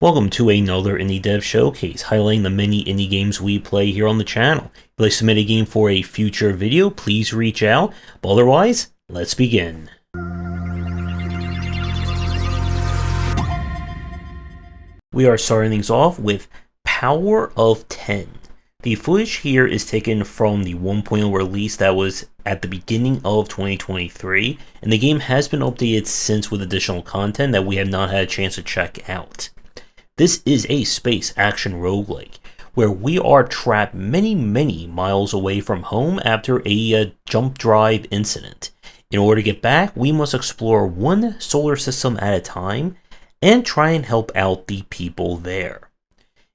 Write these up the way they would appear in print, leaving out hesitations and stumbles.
Welcome to another Indie Dev Showcase, highlighting the many indie games we play here on the channel. If you'd like to submit a game for a future video, please reach out. But otherwise, let's begin. We are starting things off with Power of 10. The footage here is taken from the 1.0 release that was at the beginning of 2023, and the game has been updated since with additional content that we have not had a chance to check out. This is a space action roguelike, where we are trapped many miles away from home after a jump drive incident. In order to get back, we must explore one solar system at a time and try and help out the people there.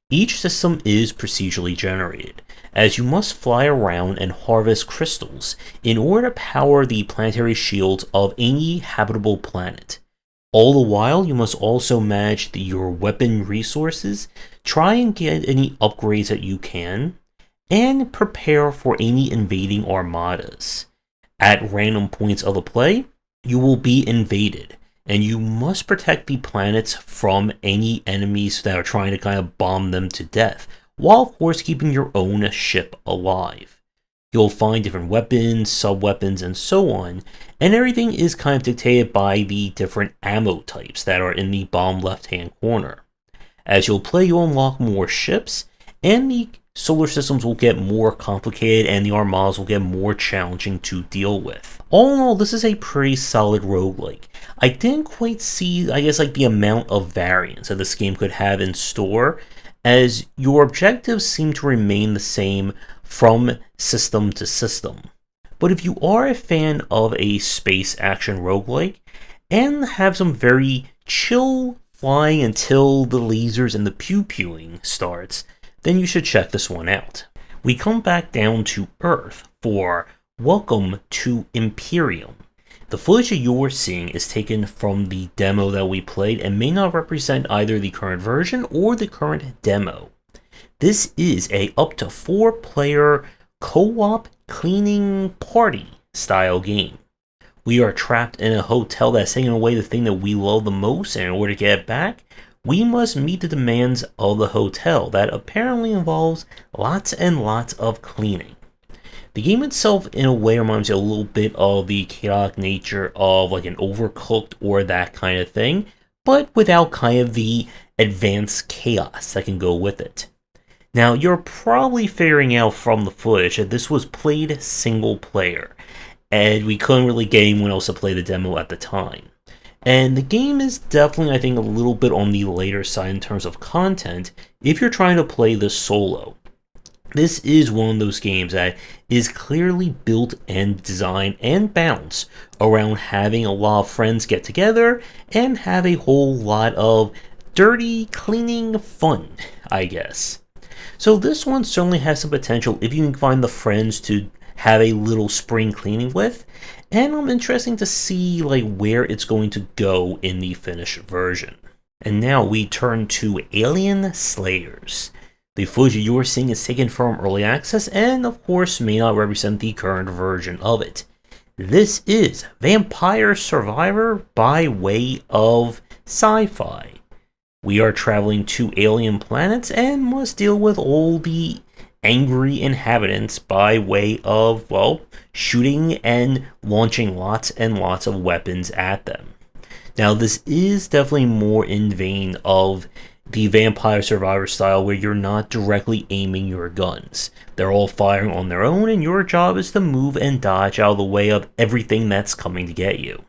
Each system is procedurally generated, as you must fly around and harvest crystals in order to power the planetary shields of any habitable planet. All the while, you must also manage your weapon resources, try and get any upgrades that you can, and prepare for any invading armadas. At random points of the play, you will be invaded, and you must protect the planets from any enemies that are trying to kind of bomb them to death, while of course keeping your own ship alive. You'll find different weapons, sub-weapons, and so on, and everything is kind of dictated by the different ammo types that are in the bottom left-hand corner. As you'll play, you'll unlock more ships, and the solar systems will get more complicated, and the armadas will get more challenging to deal with. All in all, this is a pretty solid roguelike. I didn't quite see, the amount of variance that this game could have in store, as your objectives seem to remain the same from system to system. But if you are a fan of a space action roguelike and have some very chill flying until the lasers and the pew-pewing starts, then you should check this one out. We come back down to Earth for Welcome to Empyreum. The footage that you're seeing is taken from the demo that we played and may not represent either the current version or the current demo. This is a up to 4-player co-op cleaning party style game. We are trapped in a hotel that's taking away the thing that we love the most, and in order to get it back, we must meet the demands of the hotel that apparently involves lots and lots of cleaning. The game itself in a way reminds you a little bit of the chaotic nature of like an Overcooked or that kind of thing, but without kind of the advanced chaos that can go with it. Now, you're probably figuring out from the footage that this was played single player, and we couldn't really get anyone else to play the demo at the time. And the game is definitely, I think, a little bit on the later side in terms of content if you're trying to play this solo. This is one of those games that is clearly built and designed and balanced around having a lot of friends get together and have a whole lot of dirty cleaning fun, I guess. So this one certainly has some potential if you can find the friends to have a little spring cleaning with, and I'm interested to see where it's going to go in the finished version. And now we turn to Alien Slayers. The footage you are seeing is taken from early access and of course may not represent the current version of it. This is Vampire Survivor by way of sci-fi. We are traveling to alien planets and must deal with all the angry inhabitants by way of, well, shooting and launching lots and lots of weapons at them. Now, this is definitely more in vein of the Vampire Survivor style where you're not directly aiming your guns. They're all firing on their own and your job is to move and dodge out of the way of everything that's coming to get you.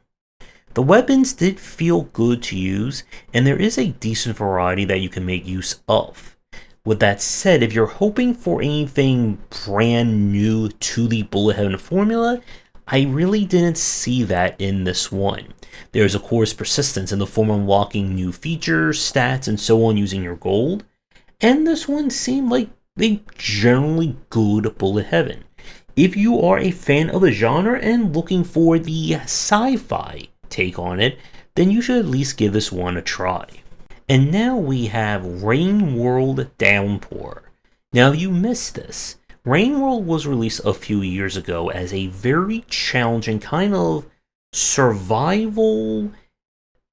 The weapons did feel good to use, and there is a decent variety that you can make use of. With that said, if you're hoping for anything brand new to the Bullet Heaven formula, I really didn't see that in this one. There's of course persistence in the form of unlocking new features, stats, and so on using your gold, and this one seemed like a generally good Bullet Heaven. If you are a fan of the genre and looking for the sci-fi take on it, then you should at least give this one a try. And now we have Rainworld Downpour. Now if you missed this, Rainworld was released a few years ago as a very challenging kind of survival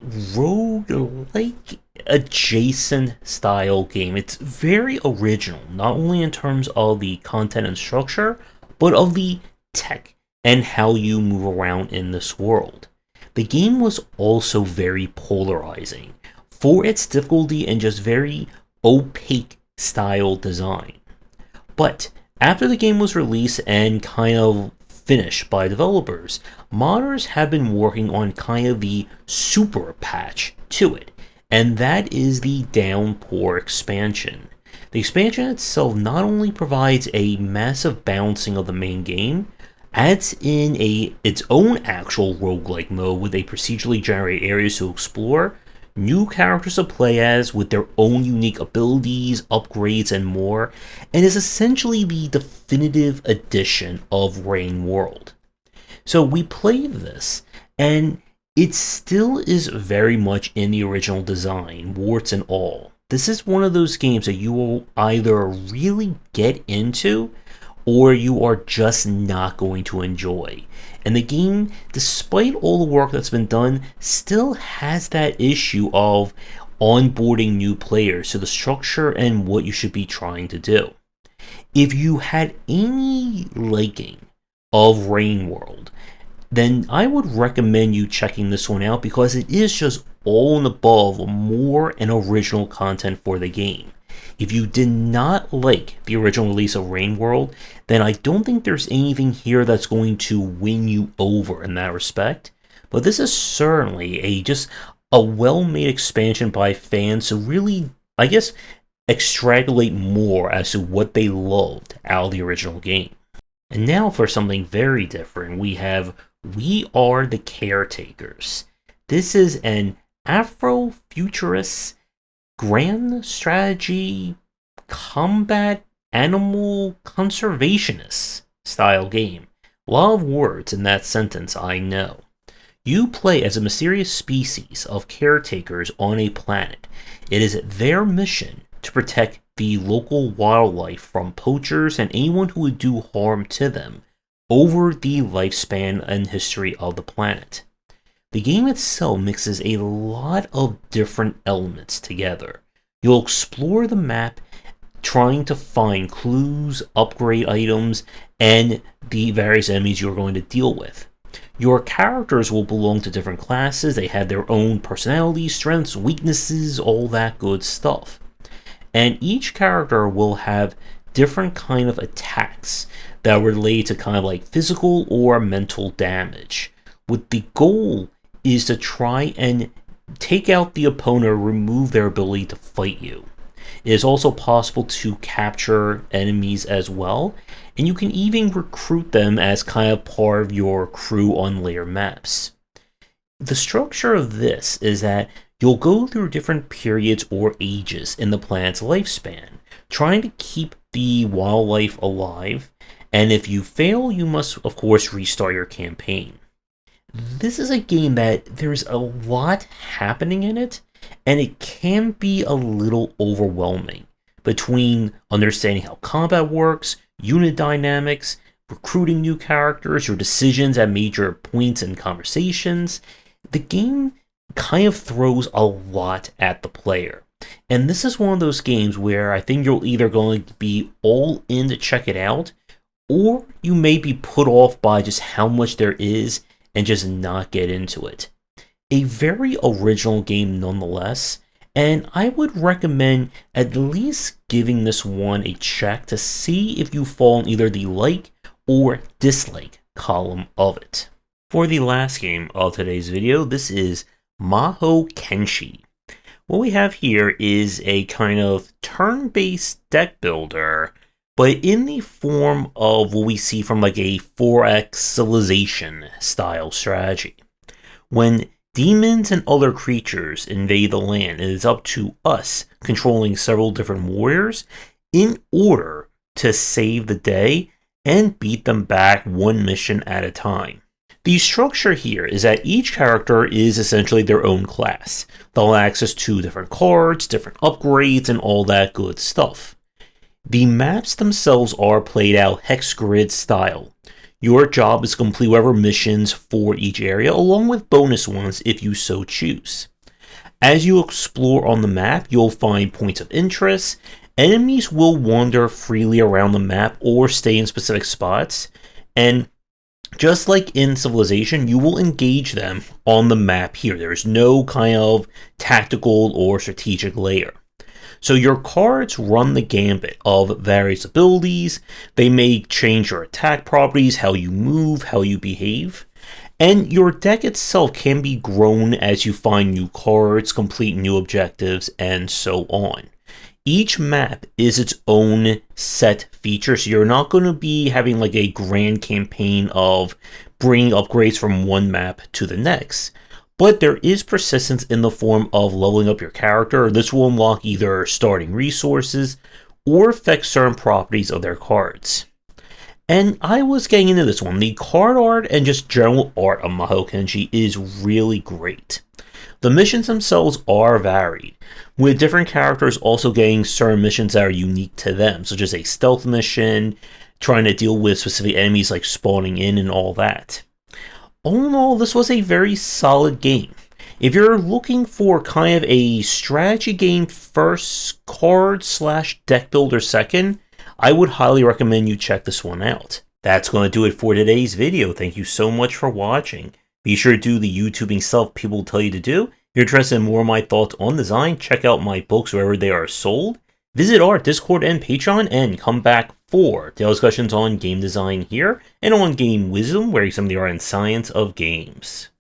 roguelike adjacent style game. It's very original, not only in terms of the content and structure, but of the tech and how you move around in this world. The game was also very polarizing for its difficulty and just very opaque style design. But after the game was released and kind of finished by developers, modders have been working on kind of the super patch to it, and that is the Downpour expansion. The expansion itself not only provides a massive balancing of the main game, adds in its own actual roguelike mode with a procedurally generated areas to explore, new characters to play as with their own unique abilities, upgrades, and more, and is essentially the definitive edition of Rainworld. So we played this, and it still is very much in the original design, warts and all. This is one of those games that you will either really get into, or you are just not going to enjoy. And the game, despite all the work that's been done, still has that issue of onboarding new players to the structure and what you should be trying to do. If you had any liking of Rainworld, then I would recommend you checking this one out because it is just all and above more and original content for the game. If you did not like the original release of Rainworld, then I don't think there's anything here that's going to win you over in that respect. But this is certainly just a well-made expansion by fans to really, I guess, extrapolate more as to what they loved out of the original game. And now for something very different, we are the Caretakers. This is an Afrofuturist grand strategy combat animal conservationist style game. A lot of words in that sentence, I know. You play as a mysterious species of caretakers on a planet. It is their mission to protect the local wildlife from poachers and anyone who would do harm to them over the lifespan and history of the planet. The game itself mixes a lot of different elements together. You'll explore the map trying to find clues, upgrade items, and the various enemies you're going to deal with. Your characters will belong to different classes, they have their own personalities, strengths, weaknesses, all that good stuff. And each character will have different kind of attacks that relate to kind of like physical or mental damage, with the goal is to try and take out the opponent or remove their ability to fight you. It is also possible to capture enemies as well, and you can even recruit them as kind of part of your crew on later maps. The structure of this is that you'll go through different periods or ages in the planet's lifespan, trying to keep the wildlife alive, and if you fail, you must of course restart your campaign. This is a game that there's a lot happening in it, and it can be a little overwhelming between understanding how combat works, unit dynamics, recruiting new characters, your decisions at major points in conversations. The game kind of throws a lot at the player. And this is one of those games where I think you're either going to be all in to check it out, or you may be put off by just how much there is and just not get into it. A very original game nonetheless, and I would recommend at least giving this one a check to see if you fall in either the like or dislike column of it. For the last game of today's video, this is Mahokenshi. What we have here is a kind of turn-based deck builder, but in the form of what we see from like a 4X civilization style strategy. When demons and other creatures invade the land, it is up to us controlling several different warriors in order to save the day and beat them back one mission at a time. The structure here is that each character is essentially their own class. They'll have access to different cards, different upgrades, and all that good stuff. The maps themselves are played out hex grid style. Your job is to complete whatever missions for each area, along with bonus ones if you so choose. As you explore on the map, you'll find points of interest. Enemies will wander freely around the map or stay in specific spots, and just like in Civilization, you will engage them on the map here. There's no kind of tactical or strategic layer. So your cards run the gambit of various abilities. They may change your attack properties, how you move, how you behave. And your deck itself can be grown as you find new cards, complete new objectives, and so on. Each map is its own set feature, so you're not going to be having like a grand campaign of bringing upgrades from one map to the next. But there is persistence in the form of leveling up your character. This will unlock either starting resources or affect certain properties of their cards. And I was getting into this one. The card art and just general art of Mahokenshi is really great. The missions themselves are varied, with different characters also getting certain missions that are unique to them, such as a stealth mission, trying to deal with specific enemies like spawning in and all that. All in all, this was a very solid game. If you're looking for kind of a strategy game first, card/deck builder second, I would highly recommend you check this one out. That's going to do it for today's video. Thank you so much for watching. Be sure to do the YouTubing stuff people tell you to do. If you're interested in more of my thoughts on design, check out my books wherever they are sold. Visit our Discord and Patreon, and come back for daily discussions on game design here, and on game wisdom, where you some of the art and science of games.